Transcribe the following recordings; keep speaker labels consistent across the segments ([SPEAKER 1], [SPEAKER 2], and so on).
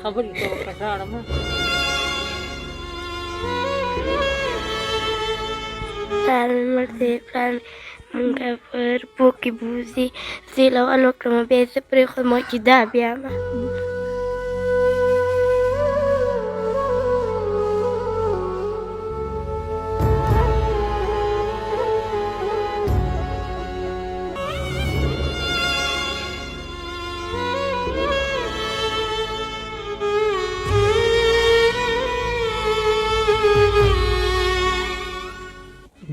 [SPEAKER 1] خبرې کوه که ژاړم
[SPEAKER 2] پلار مې مړ دی پلار مونږه په رپو کې بوځي زه یې لوال وکړم بیا یې زه پرېښودم چې دا بیایم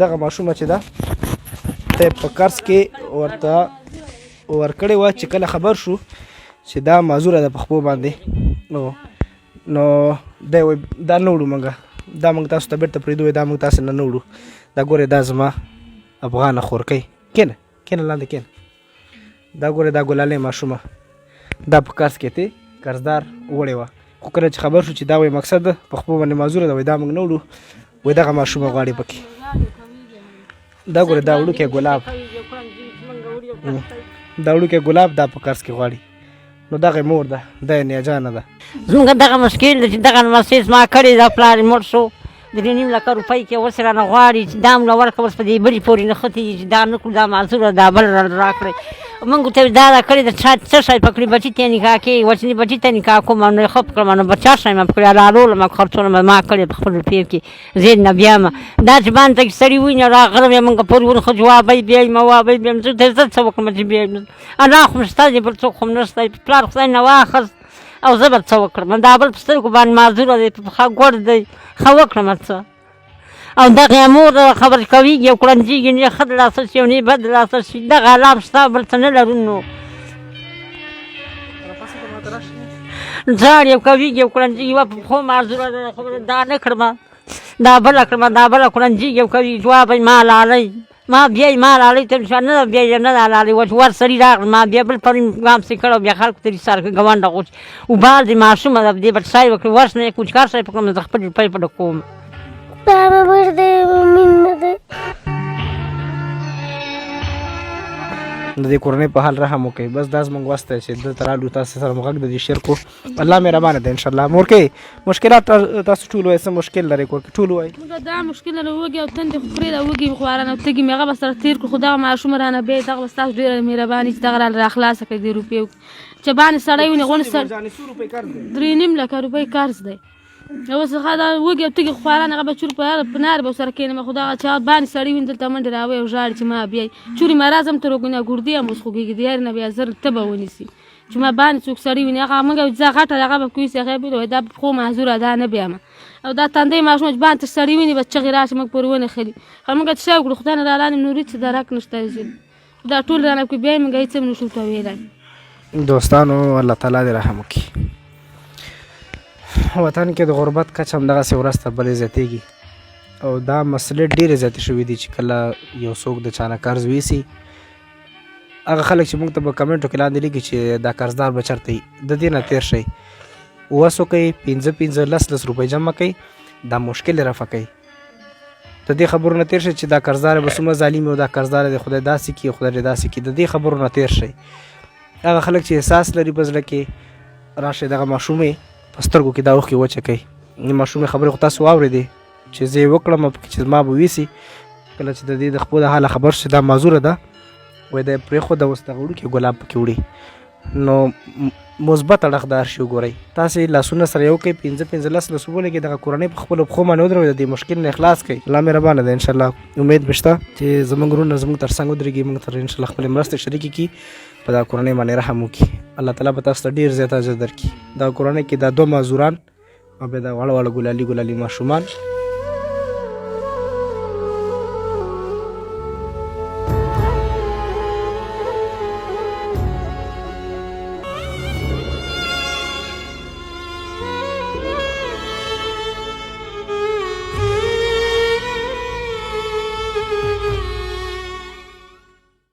[SPEAKER 3] دغه ماشومه چې ده ته په قرض کې ورته ورکړې وه چې کله خبر شو چې دا معذوره ده په خپو باندې نو دی وایي دا نه وړو موږ دا موږ تاسو ته بېرته پرېږدو دا موږ تاسې نه وړو دا ګورې دا زما افغانه خورکۍ کښېنه کښېنه لاندې کښېنه دا ګورې دا ګلالۍ ماشومه دا په قرض کې ته قرضدار وړې وه خو کله چې خبر شو چې دا وایي مقصد په خپو باندې معذوره ده وایي دا موږ نه وړو وایي دغه ماشومه غواړي پکې دا ګوره دا وړوکی ګلاب دا وړوکی ګلاب دا په قرض کې غواړي نو دغه مور ده دا یې نیاجانه ده
[SPEAKER 1] زموږ دغه مشکل دی چې دغه لمسۍ زما کړې ده پلار یې مړ شو 3.5 روپۍ کې اوس یې رانه غواړي چې دا مو له ورکړه اوس په دې بلې پورې نښتې چې دا نه کړو دا معذوره دا بل راکړئ موږ ورته دا کړې ده څه شی پکړي بچي ته یې نکاح کوې وچني بچي ته نکاح کوم نو یې ښه پکړم نو بچا شی مې پکړې رالولم خرڅونه مې ما کړې په خپل روپیو کې زه یې نه بیایم دا چې باندې ته سړي وویني راغلم یې موږ پورې ورخه جوابی بیایم وابی بیایم زه ته زه څه وکړم چې بیایم انا خو مې شته دی بل څوک خو مې نشته پلار خدای نه واخیست او زه به څه وکړم دا بل په سترګو باندې معذوره دی پخه ګوړ دی ښه وکړم څه او دغه مور خبرې کوي یو کړنجېږي نه ښه د لاسه شي او نه بد د لاسه شي دغه علام شته بل څه نه لرو نو ژاړي او کوي یو کړنجېږي یوه په پښو معذوره ده خبره دا نه کړمه دا بله کړمه دا بله کړنجېږي او کوي جواب یې ما لالۍ ما بیا یې ما لالۍ ته نه ده بیا یې نه ده لالۍ وچ ور سړي راغله ما بیا بل پرې ګام سې کړی او بیا خلکو ته رسار کړ ګاونډه غوچ وبال دې ماشومه ده دې به سای وکړي ورس نه یې کوچکار شی پکړم زه خپل روپۍ په ډکوم
[SPEAKER 2] بابا مړ دی مینه ده
[SPEAKER 3] د دې کورنۍ په حال رحم وکړئ بس دا زموږ وس دی چې دلته رالو تاسو سره مو غږ د دې شیر کو الله مهربانه دی انشاءالله مورکۍ مشکلات تاسو ټول وایئ څه مشکل لرئ کور کې ټول وایئ
[SPEAKER 4] موږ دا مشکل لرو وږي او تندې خو خورې ده وږي مې خواران او تږي مې هغه به سره تېر کړو خو دغه ماشوم رانه بیا دغه به ستاسو ډېره مهرباني چې دغه رانه راخلاصه کړي دې روپیو چې باندې سړی ونی غونډ سر 3.5 لکه روپۍ قرض دی اوس هغه دا وږي او تږي خواران هغه به چور په نار به ورسره کښېنم خو دغه چې باندې سړی ویني دلته منډې راوایي او ژاړي چې ما بیایي چورې ما راځم تر وګونیا ګردې هم اوس خوږېږي د یارې نه بیا زر ته به ونیسي چې ما باندې څوک سړی ویني هغه موږ ځه غټه هغه به کویسي هغه به وایي دا په پښو معذوره دا نه بیامه او دا تندی ماشوم چې باندې سړی ویني به چغې راشي موږ پورې ونښلي خو موږ څه وکړو خدای نه رالانې نور هېڅ درک نشته دا ټول رانه کوي بیا یې موږ هېڅ هم نشو ورته ویلی
[SPEAKER 3] دوستانو الله تعالی دې رحم وکړي وطن کې د غربت کچه همدغسې ورځ تر بلې زیاتېږي او دا مسلې ډېرې زیاتې شوي دي چې کله یو څوک د چا نه قرض ویسي هغه خلک چې موږ ته به کمنټو کې لاندې لیکي چې دا قرضدار به چېرته وي د دې نه تېر شئ اوسو کوي 15 10 روپۍ جمع کوي دا مشکل یې رفع کوي د دې خبرو نه تېر شئ چې دا قرضدار به څومره ظالم او دا قرضدار د خدای داسې کړي خدای دې داسې کړي د دې خبرو نه تېر شئ هغه خلک چې احساس لري په زړه کې راشئ دغه ماشومې په سترګو کې دا اوښکې وچه کوي ماشومې خبرې خو تاسو واورېدې چې زه یې وکړم چې زما به ویسي کله چې د دې د خپو د حاله خبر شي دا معذوره ده وایي دا یې پرېښوده اوس دغه وړوکی ګلاب پکې وړي نو مثبت اړخدار شي وګورئ تاسې لاسونه سره یو کوئ 15 10 لاسو ولګئ دغه کورنۍ په خپلو پښو باندې ودروئ د دې مشکل نه اخلاص کوئ الله مهربانه دی انشاءالله امید مې شته چې زموږ وروڼه زموږ تر څنګ ودرېږي موږ سره انشاءالله خپلې مرستې شریکې کړي په دا کورنۍ باندې رحم وکړي الله تعالی به تاسو ته ډېر زیات اجر درکړي دا کورنۍ کې دا 2 معذوران او بیا دا واړه واړه ګلالي ماشومان